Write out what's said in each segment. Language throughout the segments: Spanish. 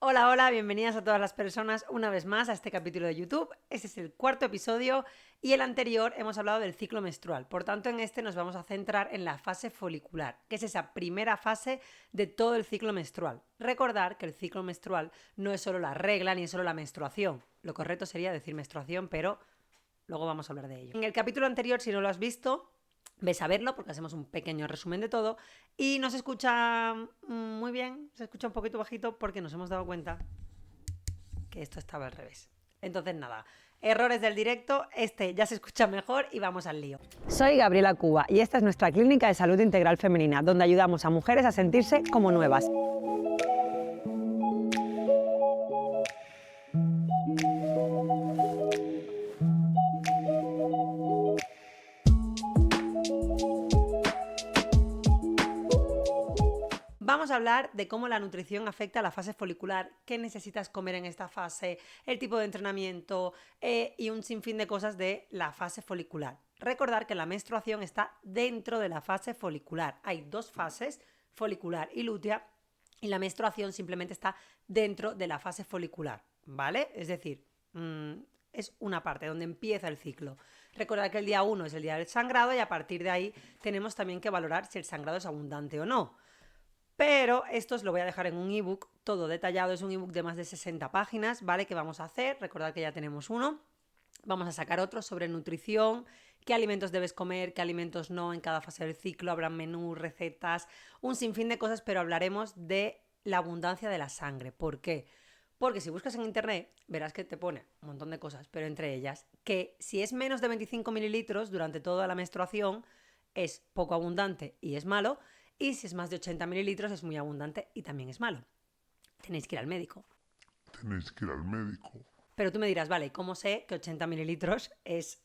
Hola, hola, bienvenidas a todas las personas una vez más a este capítulo de YouTube. Este es el cuarto episodio y el anterior hemos hablado del ciclo menstrual. Por tanto, en este nos vamos a centrar en la fase folicular, que es esa primera fase de todo el ciclo menstrual. Recordar que el ciclo menstrual no es solo la regla ni es solo la menstruación. Lo correcto sería decir menstruación, pero luego vamos a hablar de ello. En el capítulo anterior, si no lo has visto, ves a verlo porque hacemos un pequeño resumen de todo y no se escucha muy bien, se escucha un poquito bajito porque nos hemos dado cuenta que esto estaba al revés. Entonces nada, errores del directo, este ya se escucha mejor y vamos al lío. Soy Gabriela Cuba y esta es nuestra clínica de salud integral femenina, donde ayudamos a mujeres a sentirse como nuevas. Vamos a hablar de cómo la nutrición afecta a la fase folicular, qué necesitas comer en esta fase, el tipo de entrenamiento y un sinfín de cosas de la fase folicular. Recordar que la menstruación está dentro de la fase folicular. Hay dos fases, folicular y lútea, y la menstruación simplemente está dentro de la fase folicular, ¿vale? Es decir, es una parte donde empieza el ciclo. Recordad que el día 1 es el día del sangrado y a partir de ahí tenemos también que valorar si el sangrado es abundante o no. Pero esto os lo voy a dejar en un ebook todo detallado, es un ebook de más de 60 páginas, ¿vale? ¿Qué vamos a hacer? Recordad que ya tenemos uno. Vamos a sacar otro sobre nutrición, qué alimentos debes comer, qué alimentos no en cada fase del ciclo, habrá menús, recetas, un sinfín de cosas, pero hablaremos de la abundancia de la sangre. ¿Por qué? Porque si buscas en internet verás que te pone un montón de cosas, pero entre ellas que si es menos de 25 mililitros durante toda la menstruación es poco abundante y es malo, y si es más de 80 mililitros es muy abundante y también es malo. Tenéis que ir al médico. Tenéis que ir al médico. Pero tú me dirás, vale, ¿cómo sé que 80 mililitros es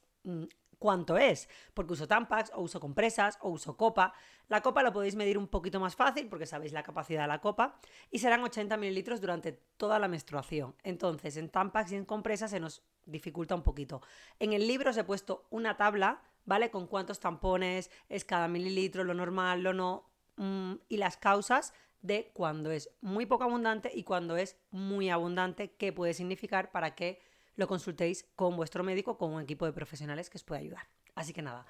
cuánto es? Porque uso Tampax, o uso compresas, o uso copa. La copa lo podéis medir un poquito más fácil porque sabéis la capacidad de la copa y serán 80 mililitros durante toda la menstruación. Entonces, en Tampax y en compresas se nos dificulta un poquito. En el libro os he puesto una tabla, ¿vale? Con cuántos tampones es cada mililitro, lo normal, lo no, y las causas de cuando es muy poco abundante y cuando es muy abundante, qué puede significar para que lo consultéis con vuestro médico, con un equipo de profesionales que os pueda ayudar. Así que nada,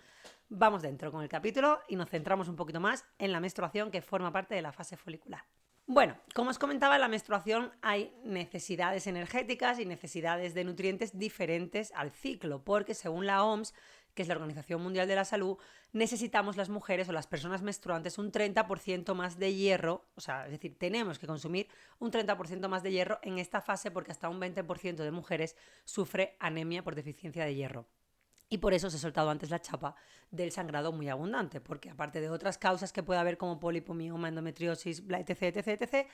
vamos dentro con el capítulo y nos centramos un poquito más en la menstruación que forma parte de la fase folicular. Bueno, como os comentaba, en la menstruación hay necesidades energéticas y necesidades de nutrientes diferentes al ciclo, porque según la OMS, que es la Organización Mundial de la Salud, necesitamos las mujeres o las personas menstruantes un 30% más de hierro, o sea, es decir, tenemos que consumir un 30% más de hierro en esta fase porque hasta un 20% de mujeres sufre anemia por deficiencia de hierro. Y por eso os he soltado antes la chapa del sangrado muy abundante, porque aparte de otras causas que puede haber como pólipo, mioma, endometriosis, etc, etc, etc,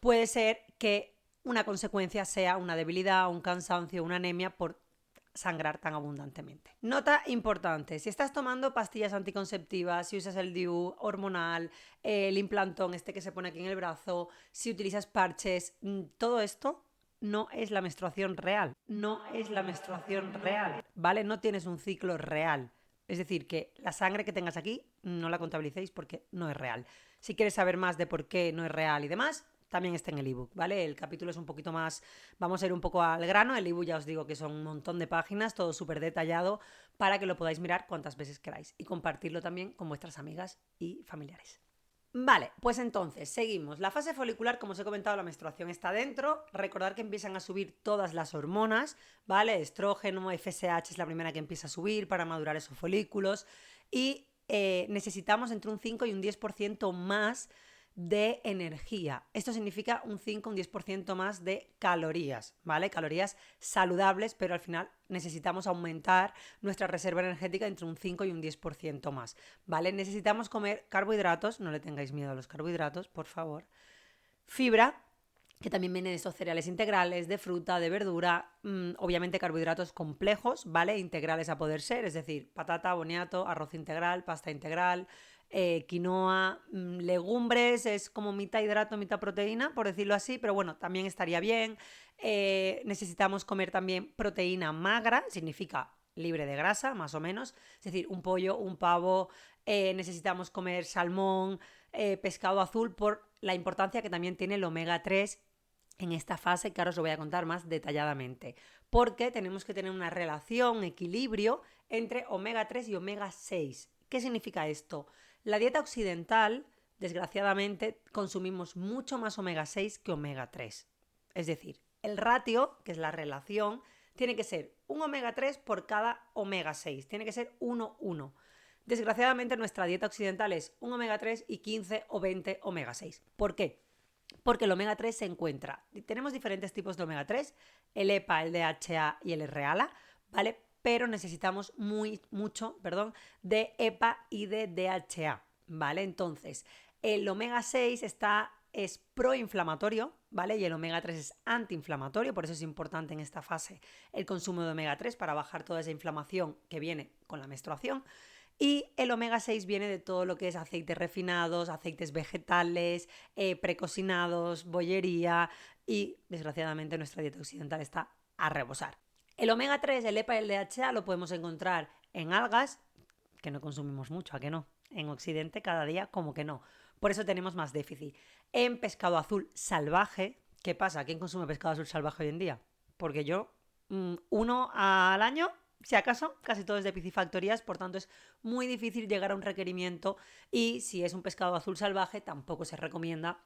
puede ser que una consecuencia sea una debilidad, un cansancio, una anemia por sangrar tan abundantemente. Nota importante, si estás tomando pastillas anticonceptivas, si usas el DIU hormonal, el implantón este que se pone aquí en el brazo, si utilizas parches, todo esto no es la menstruación real. No es la menstruación real, ¿vale? No tienes un ciclo real. Es decir, que la sangre que tengas aquí no la contabilicéis porque no es real. Si quieres saber más de por qué no es real y demás, también está en el ebook, ¿vale? El capítulo es un poquito más, vamos a ir un poco al grano, el ebook ya os digo que son un montón de páginas, todo súper detallado, para que lo podáis mirar cuantas veces queráis y compartirlo también con vuestras amigas y familiares. Vale, pues entonces, seguimos. La fase folicular, como os he comentado, la menstruación está dentro. Recordad que empiezan a subir todas las hormonas, ¿vale? Estrógeno, FSH es la primera que empieza a subir para madurar esos folículos. Y necesitamos entre un 5 y un 10% más de energía. Esto significa un 5 un 10% más de calorías, ¿vale? Calorías saludables, pero al final necesitamos aumentar nuestra reserva energética entre un 5 y un 10% más, ¿vale? Necesitamos comer carbohidratos, no le tengáis miedo a los carbohidratos, por favor. Fibra, que también viene de estos cereales integrales, de fruta, de verdura, obviamente carbohidratos complejos, ¿vale? Integrales a poder ser, es decir, patata, boniato, arroz integral, pasta integral, quinoa, legumbres, es como mitad hidrato, mitad proteína, por decirlo así, pero bueno, también estaría bien. Necesitamos comer también proteína magra, significa libre de grasa, más o menos, es decir, un pollo, un pavo, necesitamos comer salmón, pescado azul, por la importancia que también tiene el omega 3 en esta fase que ahora os lo voy a contar más detalladamente, porque tenemos que tener una relación, equilibrio entre omega 3 y omega 6. ¿Qué significa esto? La dieta occidental, desgraciadamente, consumimos mucho más omega 6 que omega 3. Es decir, el ratio, que es la relación, tiene que ser un omega 3 por cada omega 6, tiene que ser 1:1. Desgraciadamente nuestra dieta occidental es un omega 3 y 15 o 20 omega 6. ¿Por qué? Porque el omega 3 se encuentra, tenemos diferentes tipos de omega 3, el EPA, el DHA y el RALA, ¿vale? Pero necesitamos mucho de EPA y de DHA, ¿vale? Entonces, el omega 6 es proinflamatorio, ¿vale? Y el omega 3 es antiinflamatorio, por eso es importante en esta fase el consumo de omega 3 para bajar toda esa inflamación que viene con la menstruación. Y el omega 6 viene de todo lo que es aceites refinados, aceites vegetales, precocinados, bollería y desgraciadamente nuestra dieta occidental está a rebosar. El omega 3, el EPA y el DHA lo podemos encontrar en algas, que no consumimos mucho, ¿a que no? En Occidente cada día como que no. Por eso tenemos más déficit. En pescado azul salvaje, ¿qué pasa? ¿Quién consume pescado azul salvaje hoy en día? Porque yo, uno al año, si acaso, casi todo es de piscifactorías, por tanto es muy difícil llegar a un requerimiento y si es un pescado azul salvaje tampoco se recomienda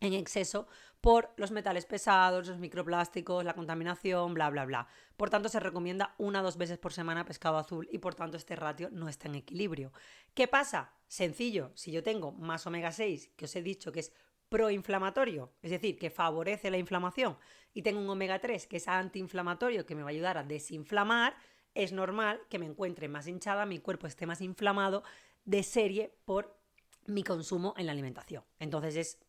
en exceso por los metales pesados, los microplásticos, la contaminación, bla, bla, bla. Por tanto, se recomienda 1 o 2 veces por semana pescado azul y por tanto este ratio no está en equilibrio. ¿Qué pasa? Sencillo, si yo tengo más omega 6, que os he dicho que es proinflamatorio, es decir, que favorece la inflamación, y tengo un omega 3 que es antiinflamatorio, que me va a ayudar a desinflamar, es normal que me encuentre más hinchada, mi cuerpo esté más inflamado de serie por mi consumo en la alimentación. Entonces es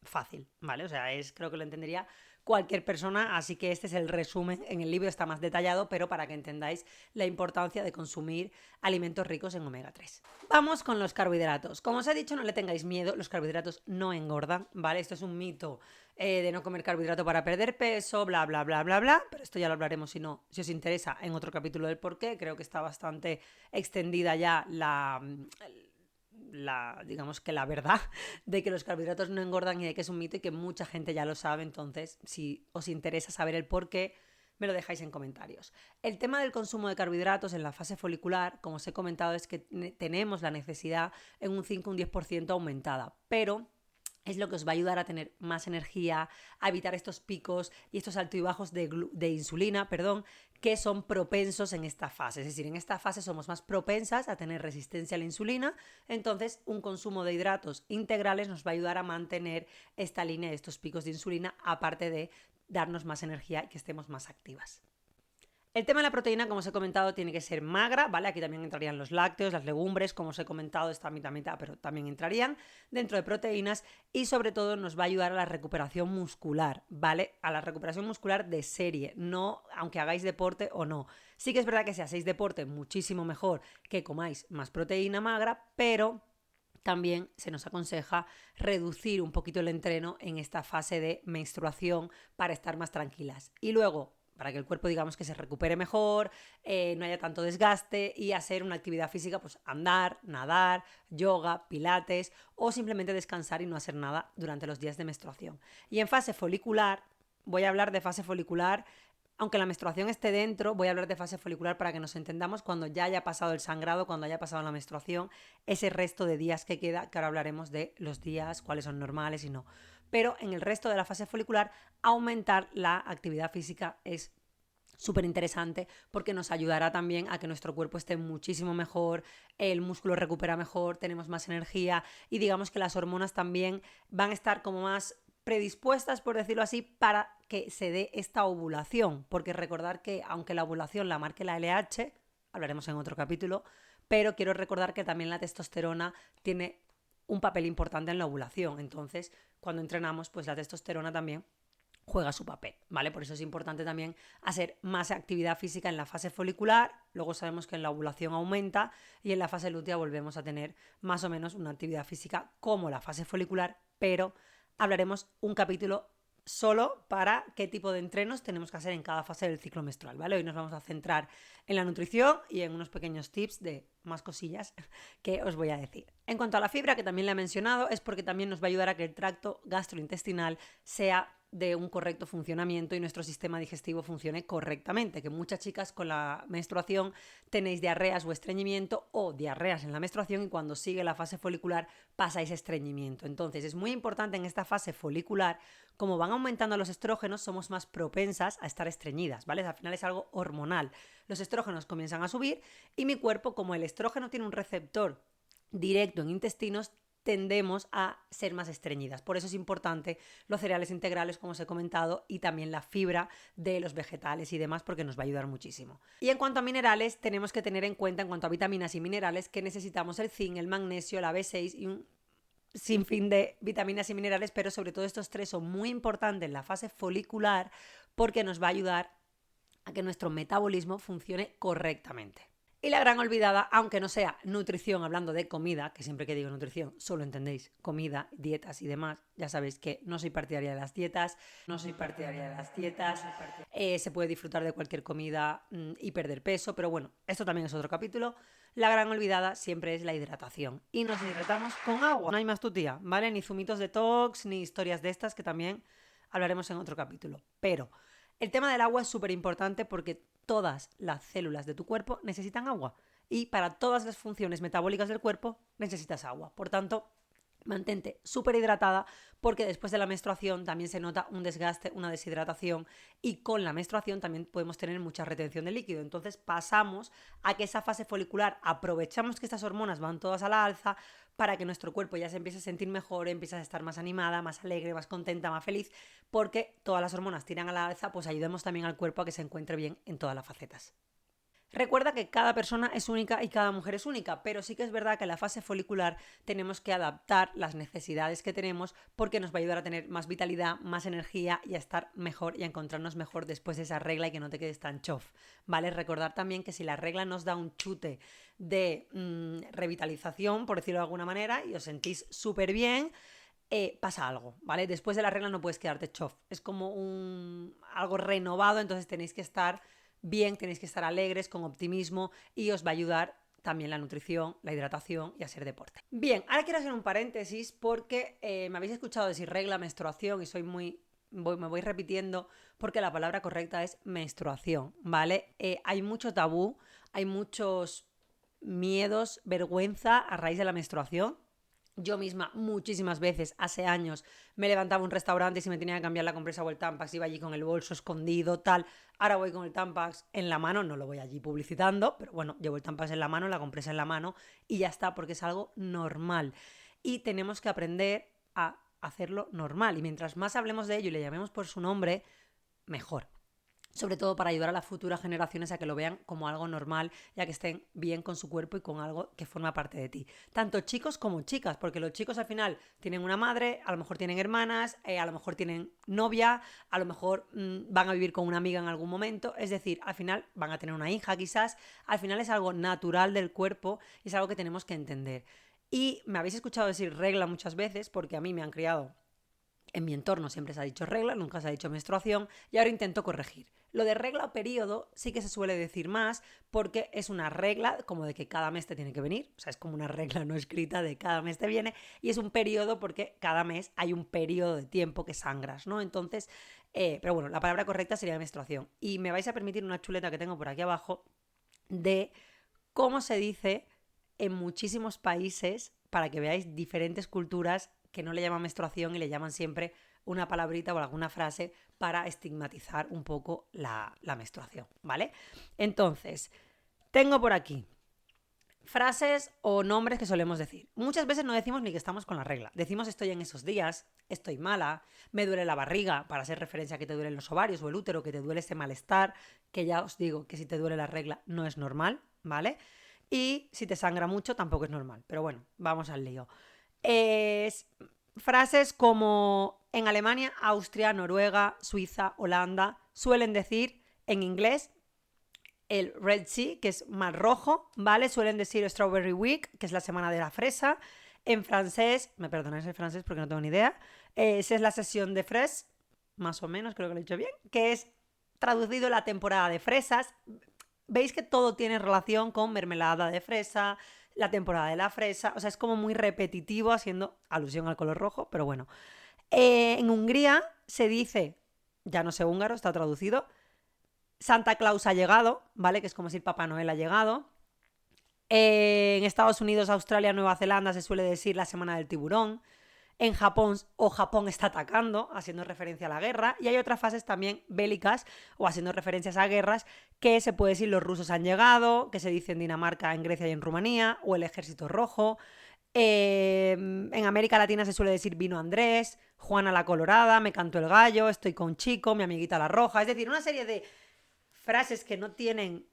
fácil, ¿vale? O sea, creo que lo entendería cualquier persona, así que este es el resumen. En el libro está más detallado, pero para que entendáis la importancia de consumir alimentos ricos en omega 3. Vamos con los carbohidratos. Como os he dicho, no le tengáis miedo, los carbohidratos no engordan, ¿vale? Esto es un mito de no comer carbohidrato para perder peso, bla, bla, bla, bla, bla, pero esto ya lo hablaremos si os interesa en otro capítulo del porqué. Creo que está bastante extendida ya digamos que la verdad de que los carbohidratos no engordan y de que es un mito y que mucha gente ya lo sabe. Entonces, si os interesa saber el por qué, me lo dejáis en comentarios. El tema del consumo de carbohidratos en la fase folicular, como os he comentado, es que tenemos la necesidad en un 5 o un 10% aumentada, pero es lo que os va a ayudar a tener más energía, a evitar estos picos y estos altos y bajos de insulina, que son propensos en esta fase. Es decir, en esta fase somos más propensas a tener resistencia a la insulina, entonces un consumo de hidratos integrales nos va a ayudar a mantener esta línea de estos picos de insulina, aparte de darnos más energía y que estemos más activas. El tema de la proteína, como os he comentado, tiene que ser magra, ¿vale? Aquí también entrarían los lácteos, las legumbres, como os he comentado, está mitad mitad, pero también entrarían dentro de proteínas y sobre todo nos va a ayudar a la recuperación muscular, ¿vale? A la recuperación muscular de serie, no aunque hagáis deporte o no. Sí que es verdad que si hacéis deporte, muchísimo mejor que comáis más proteína magra, pero también se nos aconseja reducir un poquito el entreno en esta fase de menstruación para estar más tranquilas. Y luego, para que el cuerpo, digamos, que se recupere mejor, no haya tanto desgaste y hacer una actividad física, pues andar, nadar, yoga, pilates o simplemente descansar y no hacer nada durante los días de menstruación. Y en fase folicular, voy a hablar de fase folicular, aunque la menstruación esté dentro, voy a hablar de fase folicular para que nos entendamos cuando ya haya pasado el sangrado, cuando haya pasado la menstruación, ese resto de días que queda, que ahora hablaremos de los días, cuáles son normales y no. Pero en el resto de la fase folicular, aumentar la actividad física es súper interesante porque nos ayudará también a que nuestro cuerpo esté muchísimo mejor, el músculo recupera mejor, tenemos más energía y digamos que las hormonas también van a estar como más predispuestas, por decirlo así, para que se dé esta ovulación, porque recordar que aunque la ovulación la marque la LH, hablaremos en otro capítulo, pero quiero recordar que también la testosterona tiene un papel importante en la ovulación, entonces cuando entrenamos pues la testosterona también juega su papel, ¿vale? Por eso es importante también hacer más actividad física en la fase folicular, luego sabemos que en la ovulación aumenta y en la fase lútea volvemos a tener más o menos una actividad física como la fase folicular, pero hablaremos un capítulo solo para qué tipo de entrenos tenemos que hacer en cada fase del ciclo menstrual, ¿vale? Hoy nos vamos a centrar en la nutrición y en unos pequeños tips de más cosillas que os voy a decir. En cuanto a la fibra, que también la he mencionado, es porque también nos va a ayudar a que el tracto gastrointestinal sea de un correcto funcionamiento y nuestro sistema digestivo funcione correctamente, que muchas chicas con la menstruación tenéis diarreas o estreñimiento o diarreas en la menstruación y cuando sigue la fase folicular pasáis estreñimiento. Entonces es muy importante en esta fase folicular, como van aumentando los estrógenos, somos más propensas a estar estreñidas, ¿vale? Al final es algo hormonal. Los estrógenos comienzan a subir y mi cuerpo, como el estrógeno tiene un receptor directo en intestinos, tendemos a ser más estreñidas. Por eso es importante los cereales integrales, como os he comentado, y también la fibra de los vegetales y demás, porque nos va a ayudar muchísimo. Y en cuanto a minerales, tenemos que tener en cuenta, en cuanto a vitaminas y minerales, que necesitamos el zinc, el magnesio, la B6 y un sinfín de vitaminas y minerales, pero sobre todo estos tres son muy importantes en la fase folicular porque nos va a ayudar a que nuestro metabolismo funcione correctamente. Y la gran olvidada, aunque no sea nutrición, hablando de comida, que siempre que digo nutrición solo entendéis comida, dietas y demás, ya sabéis que no soy partidaria de las dietas, se puede disfrutar de cualquier comida y perder peso, pero bueno, esto también es otro capítulo. La gran olvidada siempre es la hidratación y nos hidratamos con agua, no hay más tutía, ¿vale? Ni zumitos detox, ni historias de estas que también hablaremos en otro capítulo, pero el tema del agua es súper importante porque todas las células de tu cuerpo necesitan agua y para todas las funciones metabólicas del cuerpo necesitas agua. Por tanto, mantente súper hidratada porque después de la menstruación también se nota un desgaste, una deshidratación y con la menstruación también podemos tener mucha retención de líquido. Entonces pasamos a que esa fase folicular aprovechamos que estas hormonas van todas a la alza para que nuestro cuerpo ya se empiece a sentir mejor, empiece a estar más animada, más alegre, más contenta, más feliz, porque todas las hormonas tiran a la alza, pues ayudemos también al cuerpo a que se encuentre bien en todas las facetas. Recuerda que cada persona es única y cada mujer es única, pero sí que es verdad que en la fase folicular tenemos que adaptar las necesidades que tenemos porque nos va a ayudar a tener más vitalidad, más energía y a estar mejor y a encontrarnos mejor después de esa regla y que no te quedes tan chof, ¿vale? Recordar también que si la regla nos da un chute de revitalización, por decirlo de alguna manera, y os sentís súper bien, pasa algo, ¿vale? Después de la regla no puedes quedarte chof, es como algo renovado, entonces tenéis que estar bien, tenéis que estar alegres, con optimismo y os va a ayudar también la nutrición, la hidratación y hacer deporte. Bien, ahora quiero hacer un paréntesis porque me habéis escuchado decir regla, menstruación y me voy repitiendo porque la palabra correcta es menstruación, ¿vale? Hay mucho tabú, hay muchos miedos, vergüenza a raíz de la menstruación. Yo misma muchísimas veces, hace años, me levantaba a un restaurante y si me tenía que cambiar la compresa o el Tampax, iba allí con el bolso escondido, tal. Ahora voy con el Tampax en la mano, no lo voy allí publicitando, pero bueno, llevo el Tampax en la mano, la compresa en la mano y ya está, porque es algo normal. Y tenemos que aprender a hacerlo normal. Y mientras más hablemos de ello y le llamemos por su nombre, mejor. Sobre todo para ayudar a las futuras generaciones a que lo vean como algo normal y a que estén bien con su cuerpo y con algo que forma parte de ti. Tanto chicos como chicas, porque los chicos al final tienen una madre, a lo mejor tienen hermanas, a lo mejor tienen novia, a lo mejor van a vivir con una amiga en algún momento, es decir, al final van a tener una hija quizás, al final es algo natural del cuerpo y es algo que tenemos que entender. Y me habéis escuchado decir regla muchas veces porque a mí me han criado. En mi entorno siempre se ha dicho regla, nunca se ha dicho menstruación y ahora intento corregir. Lo de regla o periodo sí que se suele decir más porque es una regla como de que cada mes te tiene que venir, o sea, es como una regla no escrita de cada mes te viene y es un periodo porque cada mes hay un periodo de tiempo que sangras, ¿no? Entonces, pero bueno, la palabra correcta sería menstruación y me vais a permitir una chuleta que tengo por aquí abajo de cómo se dice en muchísimos países para que veáis diferentes culturas que no le llaman menstruación y le llaman siempre una palabrita o alguna frase para estigmatizar un poco la menstruación, ¿vale? Entonces, tengo por aquí frases o nombres que solemos decir. Muchas veces no decimos ni que estamos con la regla. Decimos estoy en esos días, estoy mala, me duele la barriga, para hacer referencia a que te duelen los ovarios o el útero, que te duele ese malestar, que ya os digo que si te duele la regla no es normal, ¿vale? Y si te sangra mucho tampoco es normal. Pero bueno, vamos al lío. Frases como en Alemania, Austria, Noruega, Suiza, Holanda suelen decir en inglés el Red Sea, que es mar rojo, ¿vale? Suelen decir Strawberry Week, que es la semana de la fresa. En francés, me perdonáis el francés porque no tengo ni idea, esa es la sesión de fres, más o menos, creo que lo he dicho bien, que es traducido la temporada de fresas. Veis que todo tiene relación con mermelada de fresa, la temporada de la fresa, o sea, es como muy repetitivo haciendo alusión al color rojo, pero bueno. En Hungría se dice, ya no sé húngaro, está traducido, Santa Claus ha llegado, ¿vale? Que es como decir Papá Noel ha llegado. En Estados Unidos, Australia, Nueva Zelanda se suele decir la semana del tiburón. En Japón, o Japón está atacando, haciendo referencia a la guerra. Y hay otras fases también bélicas o haciendo referencias a guerras que se puede decir los rusos han llegado, que se dice en Dinamarca, en Grecia y en Rumanía, o el ejército rojo. En América Latina se suele decir vino Andrés, Juana la Colorada, me cantó el gallo, estoy con Chico, mi amiguita la roja. Es decir, una serie de frases que no tienen...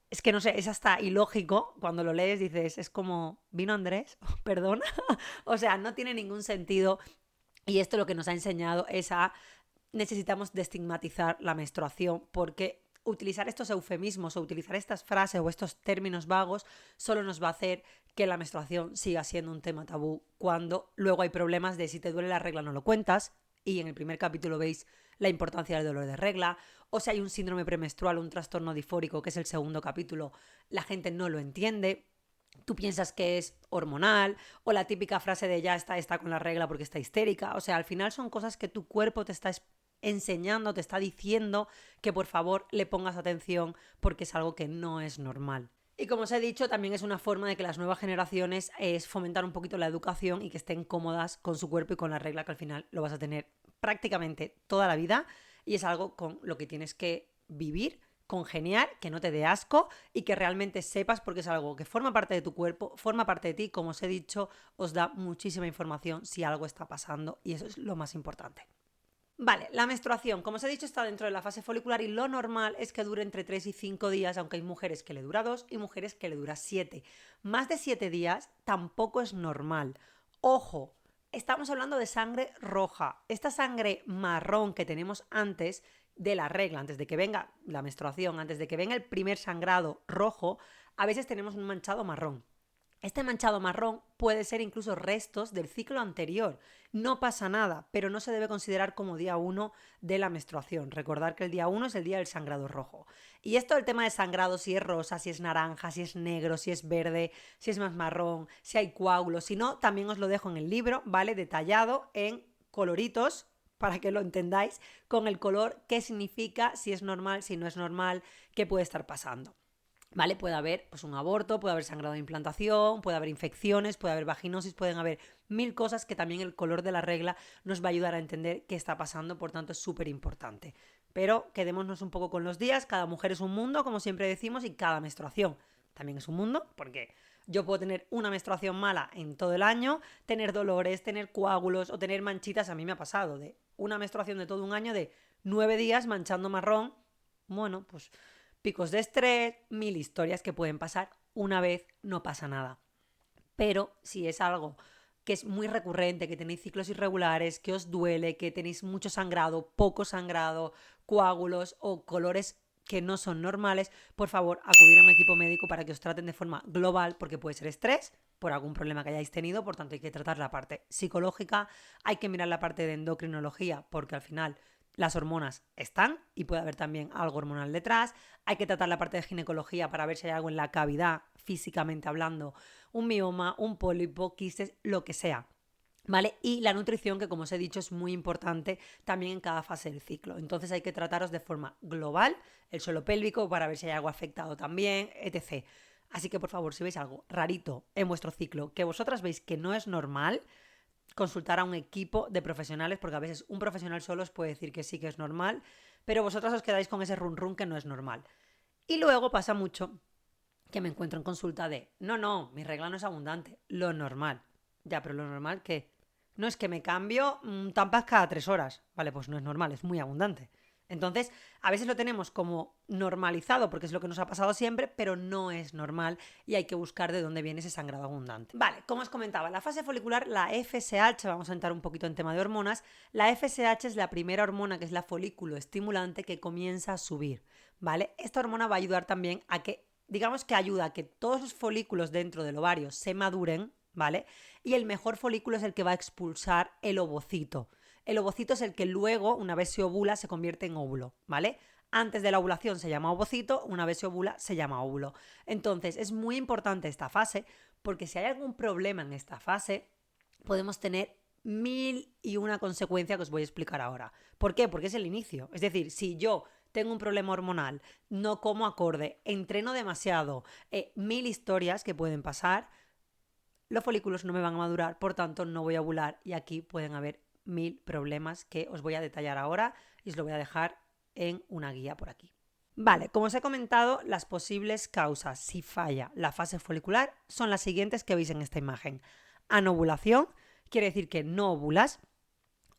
Es que no sé, es hasta ilógico. Cuando lo lees dices, es como, ¿vino Andrés? Perdón. O sea, no tiene ningún sentido. Y esto lo que nos ha enseñado es a... Necesitamos destigmatizar la menstruación porque utilizar estos eufemismos o utilizar estas frases o estos términos vagos solo nos va a hacer que la menstruación siga siendo un tema tabú cuando luego hay problemas de si te duele la regla no lo cuentas. Y en el primer capítulo veis la importancia del dolor de regla, o si hay un síndrome premenstrual o un trastorno disfórico, que es el segundo capítulo, la gente no lo entiende, tú piensas que es hormonal, o la típica frase de ya está con la regla porque está histérica, o sea, al final son cosas que tu cuerpo te está enseñando, te está diciendo que por favor le pongas atención porque es algo que no es normal. Y como os he dicho, también es una forma de que las nuevas generaciones es fomentar un poquito la educación y que estén cómodas con su cuerpo y con la regla, que al final lo vas a tener prácticamente toda la vida y es algo con lo que tienes que vivir, congeniar, que no te dé asco y que realmente sepas porque es algo que forma parte de tu cuerpo, forma parte de ti, como os he dicho, os da muchísima información si algo está pasando y eso es lo más importante. Vale, la menstruación, como os he dicho, está dentro de la fase folicular y lo normal es que dure entre 3 y 5 días, aunque hay mujeres que le dura 2 y mujeres que le dura 7. Más de 7 días tampoco es normal. Ojo, estamos hablando de sangre roja. Esta sangre marrón que tenemos antes de la regla, antes de que venga la menstruación, antes de que venga el primer sangrado rojo, a veces tenemos un manchado marrón. Este manchado marrón puede ser incluso restos del ciclo anterior. No pasa nada, pero no se debe considerar como día 1 de la menstruación. Recordar que el día 1 es el día del sangrado rojo. Y esto del tema de sangrado, si es rosa, si es naranja, si es negro, si es verde, si es más marrón, si hay coágulos, si no, también os lo dejo en el libro, ¿vale? Detallado en coloritos, para que lo entendáis, con el color, qué significa, si es normal, si no es normal, qué puede estar pasando. ¿Vale? Puede haber pues, un aborto, puede haber sangrado de implantación, puede haber infecciones, puede haber vaginosis, pueden haber 1000 cosas que también el color de la regla nos va a ayudar a entender qué está pasando, por tanto es súper importante. Pero quedémonos un poco con los días, cada mujer es un mundo, como siempre decimos, y cada menstruación también es un mundo, porque yo puedo tener una menstruación mala en todo el año, tener dolores, tener coágulos o tener manchitas, a mí me ha pasado de una menstruación de todo un año de 9 días manchando marrón, bueno, pues... Picos de estrés, 1000 historias que pueden pasar. Una vez no pasa nada. Pero si es algo que es muy recurrente, que tenéis ciclos irregulares, que os duele, que tenéis mucho sangrado, poco sangrado, coágulos o colores que no son normales, por favor, acudir a un equipo médico para que os traten de forma global, porque puede ser estrés por algún problema que hayáis tenido, por tanto hay que tratar la parte psicológica, hay que mirar la parte de endocrinología, porque al final las hormonas están y puede haber también algo hormonal detrás. Hay que tratar la parte de ginecología para ver si hay algo en la cavidad, físicamente hablando, un mioma, un pólipo, quistes, lo que sea. ¿Vale? Y la nutrición, que como os he dicho, es muy importante también en cada fase del ciclo. Entonces hay que trataros de forma global, el suelo pélvico, para ver si hay algo afectado también, etc. Así que por favor, si veis algo rarito en vuestro ciclo, que vosotras veis que no es normal, consultar a un equipo de profesionales, porque a veces un profesional solo os puede decir que sí que es normal, pero vosotras os quedáis con ese run que no es normal. Y luego pasa mucho que me encuentro en consulta de, no, mi regla no es abundante, lo normal. Ya, pero lo normal, ¿qué? No es que me cambio Tampax cada 3 horas. Vale, pues no es normal, es muy abundante. Entonces, a veces lo tenemos como normalizado porque es lo que nos ha pasado siempre, pero no es normal y hay que buscar de dónde viene ese sangrado abundante. Vale, como os comentaba, la fase folicular, la FSH, vamos a entrar un poquito en tema de hormonas, la FSH es la primera hormona, que es la folículo estimulante, que comienza a subir, ¿vale? Esta hormona va a ayudar también a que, digamos que ayuda a que todos los folículos dentro del ovario se maduren, ¿vale? Y el mejor folículo es el que va a expulsar el ovocito. El ovocito es el que luego, una vez se ovula, se convierte en óvulo, ¿vale? Antes de la ovulación se llama ovocito, una vez se ovula se llama óvulo. Entonces, es muy importante esta fase porque si hay algún problema en esta fase, podemos tener mil y una consecuencia que os voy a explicar ahora. ¿Por qué? Porque es el inicio. Es decir, si yo tengo un problema hormonal, no como acorde, entreno demasiado, mil historias que pueden pasar, los folículos no me van a madurar, por tanto no voy a ovular y aquí pueden haber mil problemas que os voy a detallar ahora y os lo voy a dejar en una guía por aquí. Vale, como os he comentado, las posibles causas si falla la fase folicular son las siguientes que veis en esta imagen. Anovulación, quiere decir que no ovulas,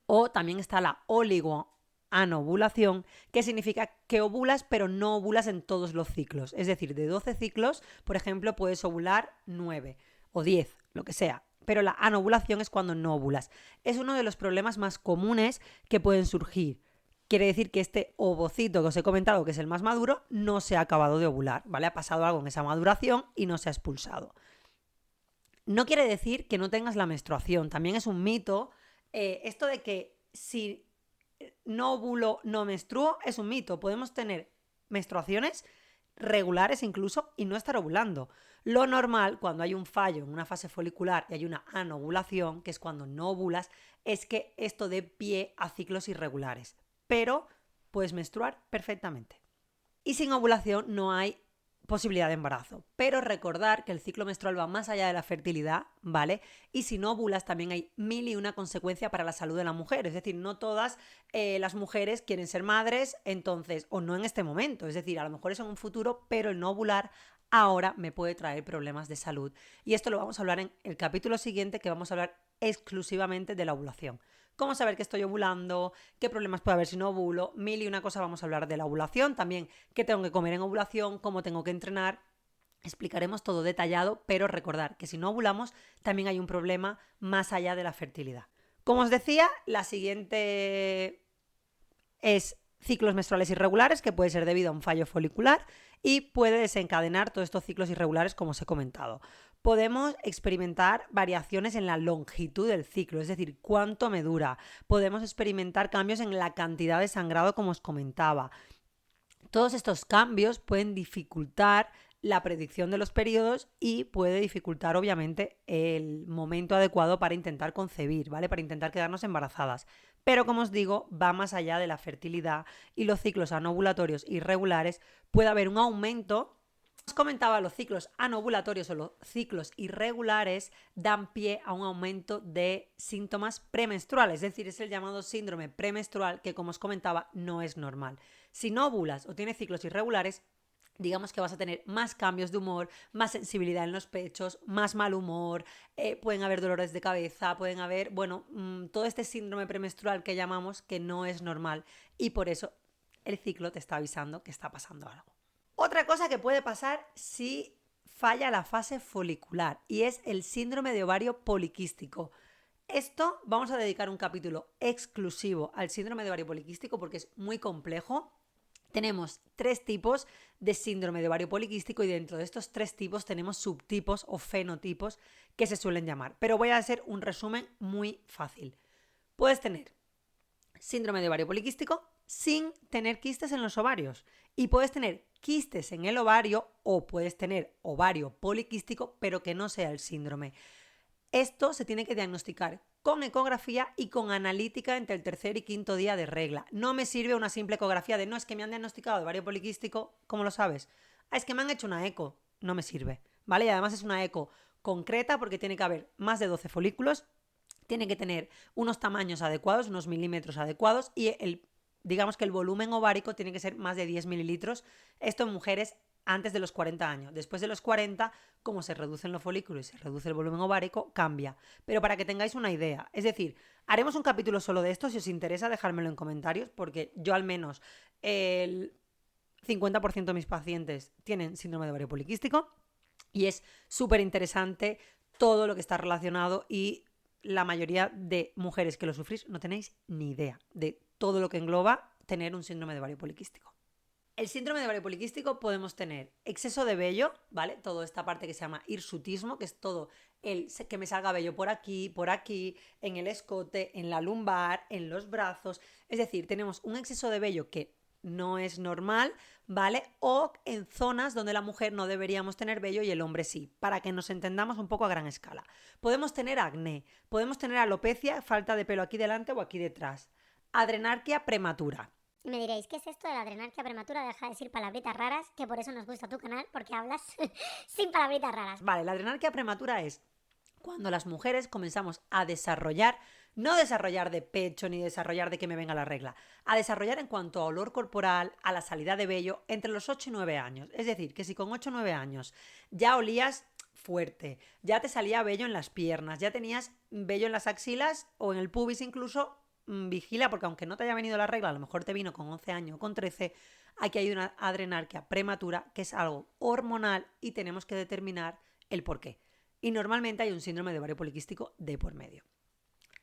o también está la oligoanovulación, que significa que ovulas pero no ovulas en todos los ciclos. Es decir, de 12 ciclos, por ejemplo, puedes ovular 9 o 10, lo que sea. Pero la anovulación es cuando no ovulas. Es uno de los problemas más comunes que pueden surgir. Quiere decir que este ovocito que os he comentado, que es el más maduro, no se ha acabado de ovular, ¿vale? Ha pasado algo en esa maduración y no se ha expulsado. No quiere decir que no tengas la menstruación, también es un mito. Esto de que si no ovulo, no menstruo, es un mito. Podemos tener menstruaciones regulares incluso y no estar ovulando. Lo normal cuando hay un fallo en una fase folicular y hay una anovulación, que es cuando no ovulas, es que esto dé pie a ciclos irregulares. Pero puedes menstruar perfectamente. Y sin ovulación no hay posibilidad de embarazo. Pero recordar que el ciclo menstrual va más allá de la fertilidad, ¿vale? Y si no ovulas también hay mil y una consecuencia para la salud de la mujer. Es decir, no todas las mujeres quieren ser madres, entonces, o no en este momento. Es decir, a lo mejor es en un futuro, pero el no ovular ahora me puede traer problemas de salud. Y esto lo vamos a hablar en el capítulo siguiente, que vamos a hablar exclusivamente de la ovulación. Cómo saber que estoy ovulando, qué problemas puede haber si no ovulo, mil y una cosa. Vamos a hablar de la ovulación, también qué tengo que comer en ovulación, cómo tengo que entrenar. Explicaremos todo detallado, pero recordar que si no ovulamos también hay un problema más allá de la fertilidad. Como os decía, la siguiente es ciclos menstruales irregulares, que puede ser debido a un fallo folicular y puede desencadenar todos estos ciclos irregulares como os he comentado. Podemos experimentar variaciones en la longitud del ciclo, es decir, cuánto me dura. Podemos experimentar cambios en la cantidad de sangrado, como os comentaba. Todos estos cambios pueden dificultar la predicción de los periodos y puede dificultar, obviamente, el momento adecuado para intentar concebir, ¿vale? Para intentar quedarnos embarazadas. Pero, como os digo, va más allá de la fertilidad y los ciclos anovulatorios irregulares. Puede haber un aumento. Os comentaba, los ciclos anovulatorios o los ciclos irregulares dan pie a un aumento de síntomas premenstruales, es decir, es el llamado síndrome premenstrual que, como os comentaba, no es normal. Si no ovulas o tienes ciclos irregulares, digamos que vas a tener más cambios de humor, más sensibilidad en los pechos, más mal humor, pueden haber dolores de cabeza, pueden haber, bueno, todo este síndrome premenstrual que llamamos que no es normal y por eso el ciclo te está avisando que está pasando algo. Otra cosa que puede pasar si falla la fase folicular y es el síndrome de ovario poliquístico. Esto vamos a dedicar un capítulo exclusivo al síndrome de ovario poliquístico porque es muy complejo. Tenemos 3 tipos de síndrome de ovario poliquístico y dentro de estos 3 tipos tenemos subtipos o fenotipos que se suelen llamar. Pero voy a hacer un resumen muy fácil. Puedes tener síndrome de ovario poliquístico sin tener quistes en los ovarios y puedes tener quistes en el ovario o puedes tener ovario poliquístico pero que no sea el síndrome. Esto se tiene que diagnosticar con ecografía y con analítica entre el tercer y quinto día de regla. No me sirve una simple ecografía de no, es que me han diagnosticado de ovario poliquístico, ¿cómo lo sabes? Ah, es que me han hecho una eco, no me sirve, ¿vale? Y además es una eco concreta porque tiene que haber más de 12 folículos, tiene que tener unos tamaños adecuados, unos milímetros adecuados y digamos que el volumen ovárico tiene que ser más de 10 mililitros. Esto en mujeres antes de los 40 años. Después de los 40, como se reducen los folículos y se reduce el volumen ovárico, cambia. Pero para que tengáis una idea, es decir, haremos un capítulo solo de esto, si os interesa dejármelo en comentarios, porque yo al menos el 50% de mis pacientes tienen síndrome de ovario poliquístico y es súper interesante todo lo que está relacionado y la mayoría de mujeres que lo sufrís no tenéis ni idea de todo lo que engloba tener un síndrome de ovario poliquístico. El síndrome de ovario poliquístico podemos tener exceso de vello, ¿vale? Toda esta parte que se llama hirsutismo, que es todo el que me salga vello por aquí, en el escote, en la lumbar, en los brazos. Es decir, tenemos un exceso de vello que no es normal, ¿vale? O en zonas donde la mujer no deberíamos tener vello y el hombre sí, para que nos entendamos un poco a gran escala. Podemos tener acné, podemos tener alopecia, falta de pelo aquí delante o aquí detrás, adrenarquia prematura. Y me diréis, ¿qué es esto de la adrenarquia prematura? Deja de decir palabritas raras, que por eso nos gusta tu canal, porque hablas sin palabritas raras. Vale, la adrenarquia prematura es cuando las mujeres comenzamos a desarrollar, no desarrollar de pecho ni desarrollar de que me venga la regla, a desarrollar en cuanto a olor corporal, a la salida de vello, entre los 8 y 9 años. Es decir, que si con 8 o 9 años ya olías fuerte, ya te salía vello en las piernas, ya tenías vello en las axilas o en el pubis incluso, vigila, porque aunque no te haya venido la regla, a lo mejor te vino con 11 años o con 13, aquí hay una adrenarquia prematura que es algo hormonal y tenemos que determinar el por qué. Y normalmente hay un síndrome de ovario poliquístico de por medio.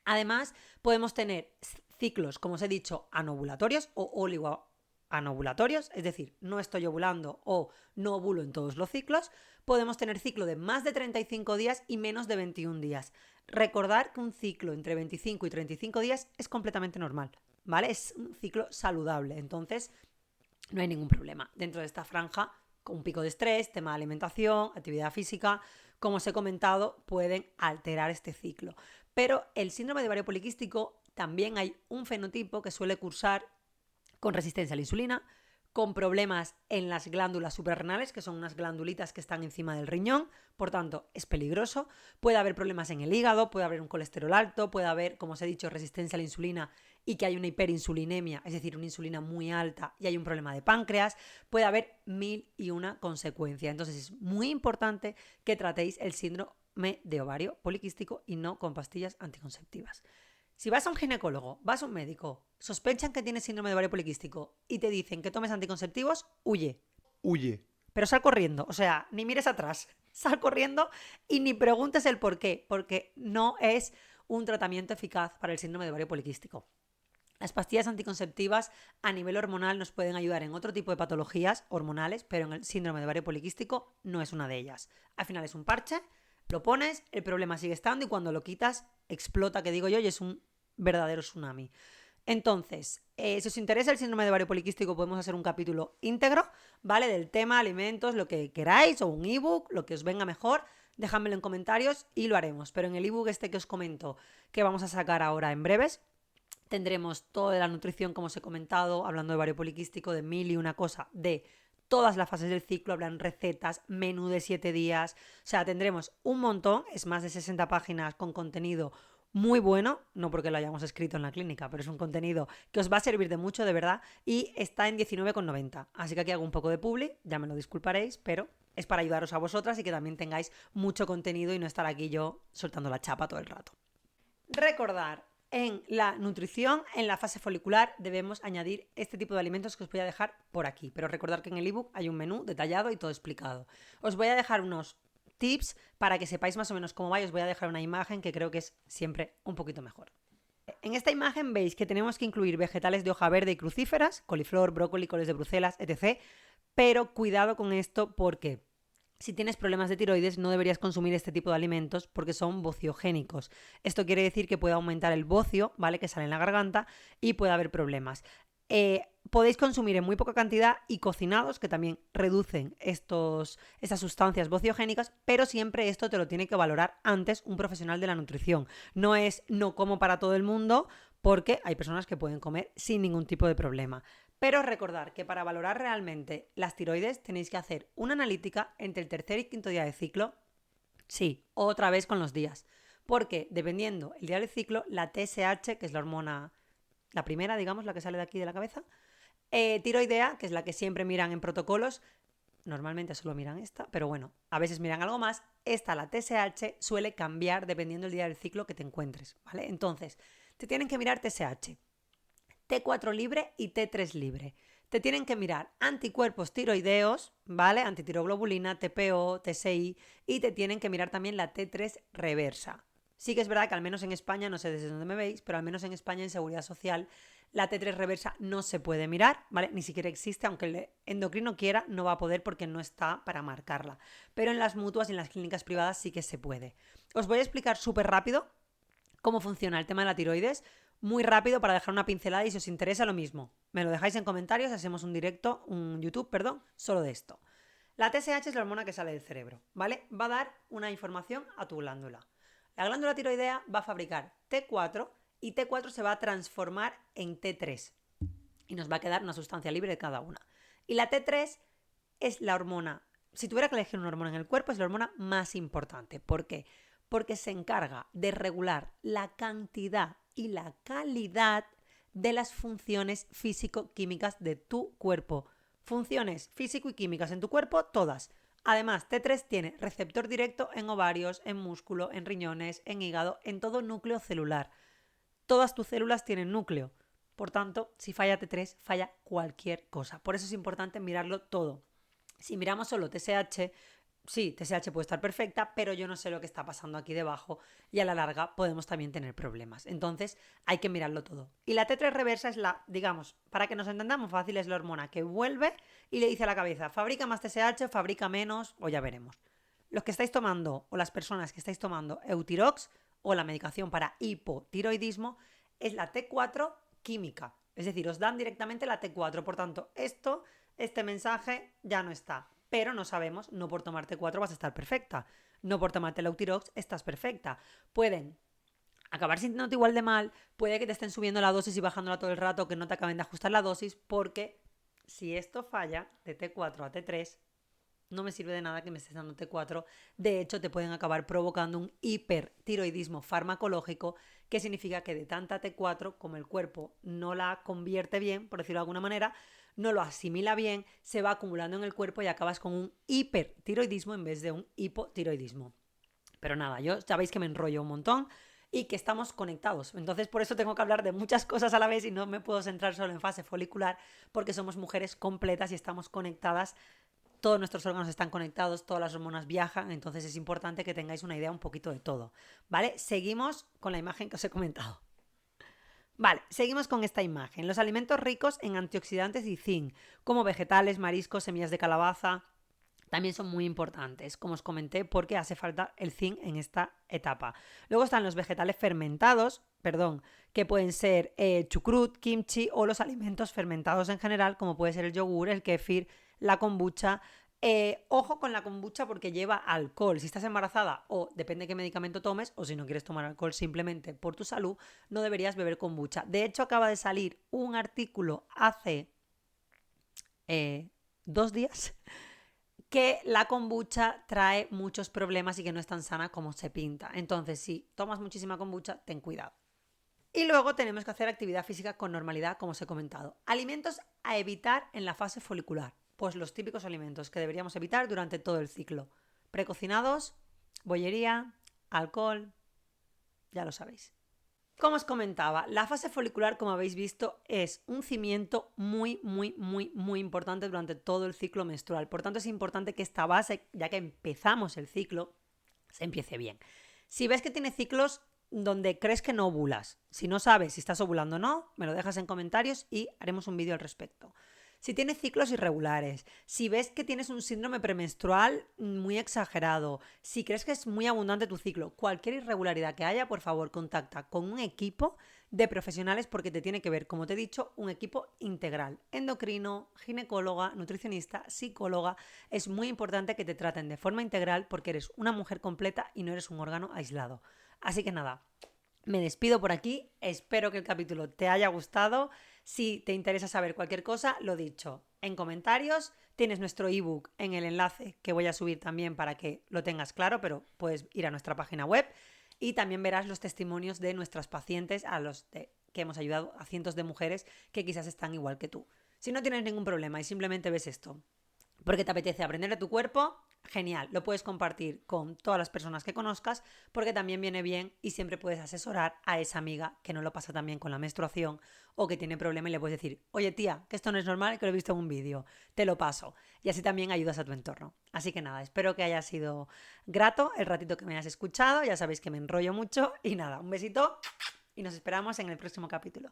Además, podemos tener ciclos, como os he dicho, anovulatorios o oligoanovulatorios, es decir, no estoy ovulando o no ovulo en todos los ciclos. Podemos tener ciclo de más de 35 días y menos de 21 días. Recordar que un ciclo entre 25 y 35 días es completamente normal, ¿vale? Es un ciclo saludable, entonces no hay ningún problema. Dentro de esta franja, con un pico de estrés, tema de alimentación, actividad física, como os he comentado, pueden alterar este ciclo. Pero el síndrome de ovario poliquístico también hay un fenotipo que suele cursar con resistencia a la insulina, con problemas en las glándulas suprarrenales, que son unas glandulitas que están encima del riñón, por tanto es peligroso. Puede haber problemas en el hígado, puede haber un colesterol alto, puede haber, como os he dicho, resistencia a la insulina y que hay una hiperinsulinemia, es decir, una insulina muy alta y hay un problema de páncreas, puede haber 1001 consecuencias. Entonces es muy importante que tratéis el síndrome de ovario poliquístico y no con pastillas anticonceptivas. Si vas a un ginecólogo, vas a un médico, sospechan que tienes síndrome de ovario poliquístico y te dicen que tomes anticonceptivos, huye. Huye. Pero sal corriendo, o sea, ni mires atrás, sal corriendo y ni preguntes el por qué, porque no es un tratamiento eficaz para el síndrome de ovario poliquístico. Las pastillas anticonceptivas a nivel hormonal nos pueden ayudar en otro tipo de patologías hormonales, pero en el síndrome de ovario poliquístico no es una de ellas. Al final es un parche, lo pones, el problema sigue estando y cuando lo quitas explota, que digo yo, y es un verdadero tsunami. Entonces, si os interesa el síndrome de ovario poliquístico, podemos hacer un capítulo íntegro, ¿vale? Del tema, alimentos, lo que queráis, o un ebook, lo que os venga mejor. Dejádmelo en comentarios y lo haremos. Pero en el ebook este que os comento, que vamos a sacar ahora en breves, tendremos toda la nutrición, como os he comentado, hablando de ovario poliquístico, de 1001 cosa, de todas las fases del ciclo, hablan recetas, menú de 7 días, o sea, tendremos un montón, es más de 60 páginas con contenido muy bueno, no porque lo hayamos escrito en la clínica, pero es un contenido que os va a servir de mucho, de verdad, y está en 19,90. Así que aquí hago un poco de publi, ya me lo disculparéis, pero es para ayudaros a vosotras y que también tengáis mucho contenido y no estar aquí yo soltando la chapa todo el rato. Recordar, en la nutrición, en la fase folicular, debemos añadir este tipo de alimentos que os voy a dejar por aquí, pero recordad que en el ebook hay un menú detallado y todo explicado. Os voy a dejar unos tips para que sepáis más o menos cómo va y os voy a dejar una imagen que creo que es siempre un poquito mejor. En esta imagen veis que tenemos que incluir vegetales de hoja verde y crucíferas, coliflor, brócoli, coles de Bruselas, etc. Pero cuidado con esto porque si tienes problemas de tiroides no deberías consumir este tipo de alimentos porque son bociogénicos. Esto quiere decir que puede aumentar el bocio, ¿vale? Que sale en la garganta y puede haber problemas. Podéis consumir en muy poca cantidad y cocinados, que también reducen estas sustancias bociogénicas, pero siempre esto te lo tiene que valorar antes un profesional de la nutrición. No es no como para todo el mundo, porque hay personas que pueden comer sin ningún tipo de problema. Pero recordar que para valorar realmente las tiroides tenéis que hacer una analítica entre el tercer y quinto día de ciclo. Sí, otra vez con los días. Porque dependiendo el día del ciclo, la TSH, que es la hormona, la primera, digamos, la que sale de aquí de la cabeza, tiroidea, que es la que siempre miran en protocolos, normalmente solo miran esta, pero bueno, a veces miran algo más, esta, la TSH, suele cambiar dependiendo del día del ciclo que te encuentres, ¿vale? Entonces, te tienen que mirar TSH, T4 libre y T3 libre. Te tienen que mirar anticuerpos tiroideos, ¿vale? Antitiroglobulina, TPO, TSI, y te tienen que mirar también la T3 reversa. Sí que es verdad que al menos en España, no sé desde dónde me veis, pero al menos en España en Seguridad Social la T3 reversa no se puede mirar, ¿vale? Ni siquiera existe, aunque el endocrino quiera, no va a poder porque no está para marcarla. Pero en las mutuas y en las clínicas privadas sí que se puede. Os voy a explicar súper rápido cómo funciona el tema de la tiroides. muy rápido para dejar una pincelada y si os interesa lo mismo, me lo dejáis en comentarios, hacemos un directo, un YouTube, solo de esto. La TSH es la hormona que sale del cerebro, ¿vale? Va a dar una información a tu glándula. La glándula tiroidea va a fabricar T4 y T4 se va a transformar en T3 y nos va a quedar una sustancia libre de cada una. Y la T3 es la hormona, si tuviera que elegir una hormona en el cuerpo, es la hormona más importante. ¿Por qué? Porque se encarga de regular la cantidad y la calidad de las funciones físico-químicas de tu cuerpo. Funciones físico y químicas en tu cuerpo, todas. Además, T3 tiene receptor directo en ovarios, en músculo, en riñones, en hígado, en todo núcleo celular. Todas tus células tienen núcleo. Por tanto, si falla T3, falla cualquier cosa. Por eso es importante mirarlo todo. Si miramos solo TSH, sí, TSH puede estar perfecta, pero yo no sé lo que está pasando aquí debajo y a la larga podemos también tener problemas. Entonces hay que mirarlo todo. Y la T3 reversa es la, digamos, para que nos entendamos fácil, es la hormona que vuelve y le dice a la cabeza, fabrica más TSH, fabrica menos, o ya veremos. Los que estáis tomando, o las personas que estáis tomando Eutirox o la medicación para hipotiroidismo, es la T4 química. Es decir, os dan directamente la T4. Por tanto, este mensaje ya no está. Pero no sabemos, no por tomarte 4 vas a estar perfecta. No por tomarte el Eutirox estás perfecta. Pueden acabar sintiéndote igual de mal, puede que te estén subiendo la dosis y bajándola todo el rato, que no te acaben de ajustar la dosis, porque si esto falla de T4 a T3, no me sirve de nada que me estés dando T4. De hecho, te pueden acabar provocando un hipertiroidismo farmacológico, que significa que de tanta T4, como el cuerpo no la convierte bien, por decirlo de alguna manera, no lo asimila bien, se va acumulando en el cuerpo y acabas con un hipertiroidismo en vez de un hipotiroidismo. Pero nada, yo ya veis que me enrollo un montón y que estamos conectados. Entonces, por eso tengo que hablar de muchas cosas a la vez y no me puedo centrar solo en fase folicular, porque somos mujeres completas y estamos conectadas. Todos nuestros órganos están conectados, todas las hormonas viajan, entonces es importante que tengáis una idea un poquito de todo, ¿vale? Seguimos con la imagen que os he comentado. Vale, seguimos con esta imagen. Los alimentos ricos en antioxidantes y zinc, como vegetales, mariscos, semillas de calabaza, también son muy importantes, como os comenté, porque hace falta el zinc en esta etapa. Luego están los vegetales fermentados, que pueden ser chucrut, kimchi o los alimentos fermentados en general, como puede ser el yogur, el kéfir, la kombucha. Ojo con la kombucha porque lleva alcohol. Si estás embarazada o depende de qué medicamento tomes, o si no quieres tomar alcohol simplemente por tu salud, no deberías beber kombucha. De hecho, acaba de salir un artículo hace 2 días que la kombucha trae muchos problemas y que no es tan sana como se pinta. Entonces, si tomas muchísima kombucha, ten cuidado. Y luego tenemos que hacer actividad física con normalidad, como os he comentado. Alimentos a evitar en la fase folicular. Pues los típicos alimentos que deberíamos evitar durante todo el ciclo. Precocinados, bollería, alcohol, ya lo sabéis. Como os comentaba, la fase folicular, como habéis visto, es un cimiento muy importante durante todo el ciclo menstrual. Por tanto, es importante que esta base, ya que empezamos el ciclo, se empiece bien. Si ves que tiene ciclos donde crees que no ovulas, si no sabes si estás ovulando o no, me lo dejas en comentarios y haremos un vídeo al respecto. Si tienes ciclos irregulares, si ves que tienes un síndrome premenstrual muy exagerado, si crees que es muy abundante tu ciclo, cualquier irregularidad que haya, por favor, contacta con un equipo de profesionales porque te tiene que ver, como te he dicho, un equipo integral. Endocrino, ginecóloga, nutricionista, psicóloga. Es muy importante que te traten de forma integral porque eres una mujer completa y no eres un órgano aislado. Así que nada, me despido por aquí. Espero que el capítulo te haya gustado. Si te interesa saber cualquier cosa, lo dicho, en comentarios tienes nuestro ebook en el enlace que voy a subir también para que lo tengas claro, pero puedes ir a nuestra página web y también verás los testimonios de nuestras pacientes que hemos ayudado a cientos de mujeres que quizás están igual que tú. Si no tienes ningún problema y simplemente ves esto porque te apetece aprender de tu cuerpo, genial, lo puedes compartir con todas las personas que conozcas porque también viene bien y siempre puedes asesorar a esa amiga que no lo pasa tan bien con la menstruación o que tiene problema y le puedes decir, oye tía, que esto no es normal, que lo he visto en un vídeo, te lo paso y así también ayudas a tu entorno. Así que nada, espero que haya sido grato el ratito que me hayas escuchado, ya sabéis que me enrollo mucho y nada, un besito y nos esperamos en el próximo capítulo.